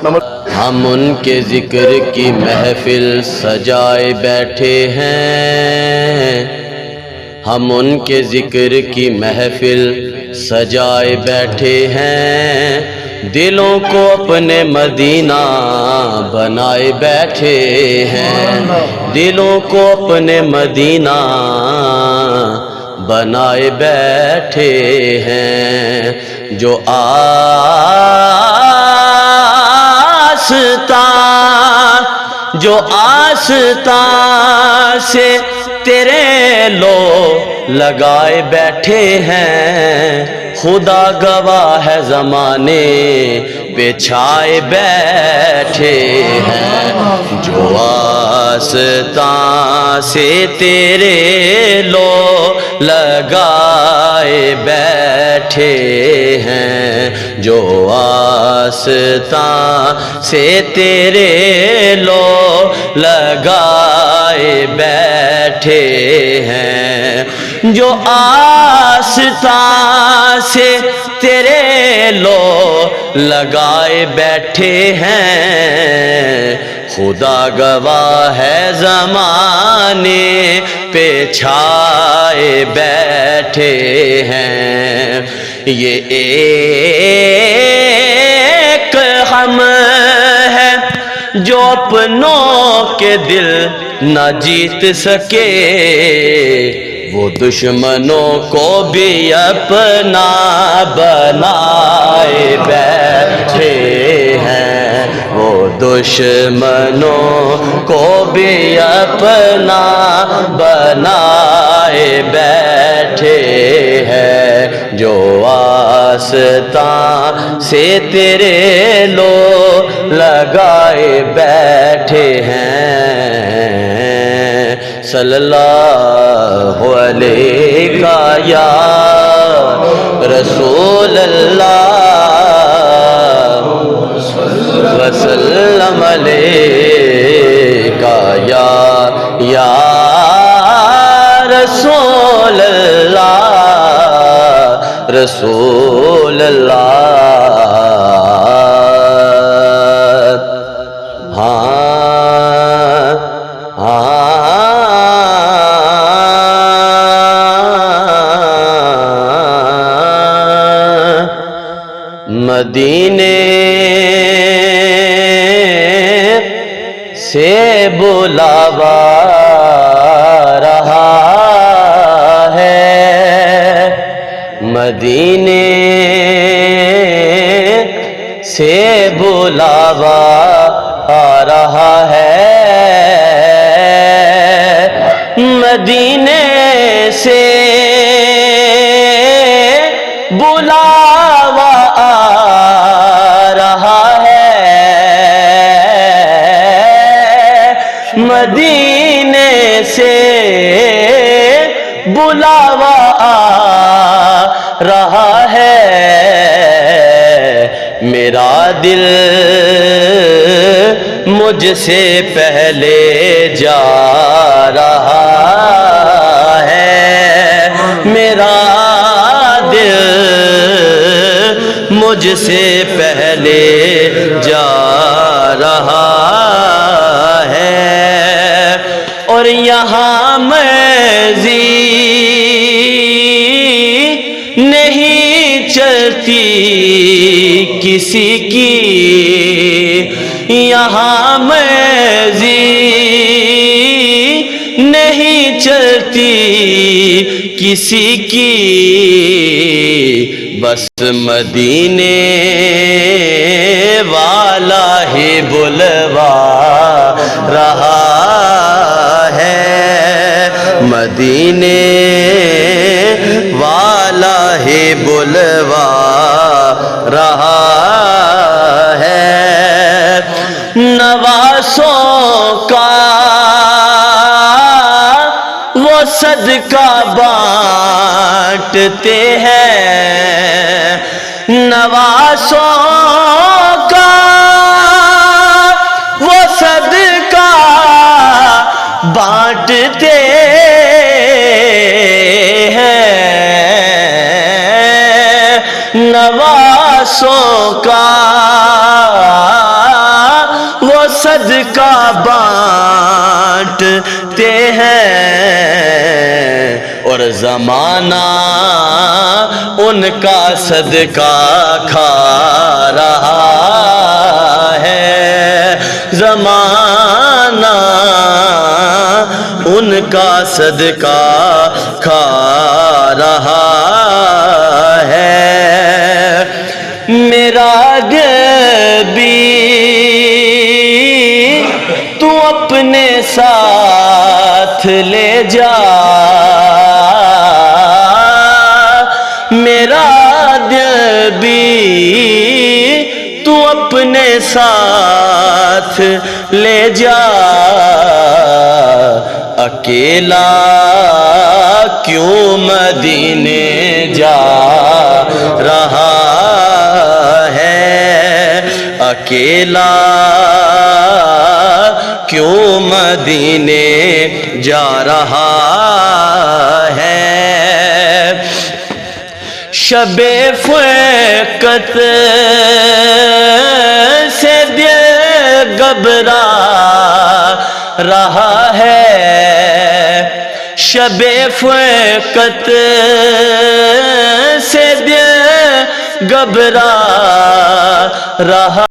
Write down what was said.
ہم ان کے ذکر کی محفل سجائے بیٹھے ہیں، ہم ان کے ذکر کی محفل سجائے بیٹھے ہیں، دلوں کو اپنے مدینہ بنائے بیٹھے ہیں، دلوں کو اپنے مدینہ بنائے بیٹھے ہیں، جو آستان سے تیرے لو لگائے بیٹھے ہیں، خدا گواہ ہے زمانے پہ چھائے بیٹھے ہیں، جو آستان سے تیرے لو لگائے بیٹھے ہیں، جو آستان سے تیرے لو لگائے بیٹھے ہیں، جو آستان سے تیرے لو لگائے بیٹھے ہیں، خدا گواہ ہے زمانے پہ چھائے بیٹھے ہیں، یہ ایک ہم ہے جو اپنوں کے دل نہ جیت سکے، وہ دشمنوں کو بھی اپنا بنائے بیٹھے ہیں، وہ دشمنوں کو بھی اپنا بنائے بیٹھے ہیں، جو آستان سے تیرے لو لگائے بیٹھے ہیں، صلی اللہ علیہ یا رسول اللہ وسلم علیکہ یا رسول اللہ رسول اللہ، مدینے سے بلاوا رہا ہے، مدینے سے بلاوا آ رہا ہے، مدینے سے بلاوا آ رہا ہے، مدینے سے بلاوا آ رہا ہے، میرا دل مجھ سے پہلے جا رہا ہے، میرا دل مجھ سے پہلے جا رہا ہے، اور یہاں مرضی نہیں چلتی کسی کی، یہاں مرضی نہیں چلتی کسی کی، بس مدینے والا ہی بلوا رہا ہے، مدینے والا ہی بلوا رہا ہے، نواسوں کا وہ صدقہ بانٹتے ہیں، نواسوں کا وہ صدقہ بانٹتے ہیں، نواسوں کا زمانہ ان کا صدقہ کھا رہا ہے، زمانہ ان کا صدقہ کھا رہا ہے۔ میرا دل بھی تو اپنے ساتھ لے جا، میرا دل بھی تو اپنے ساتھ لے جا، اکیلا کیوں مدینے جا رہا ہے، اکیلا کیوں مدینے جا رہا ہے۔ شب فرقت سے دل گھبرا رہا ہے، شب فرقت سے دل گھبرا رہا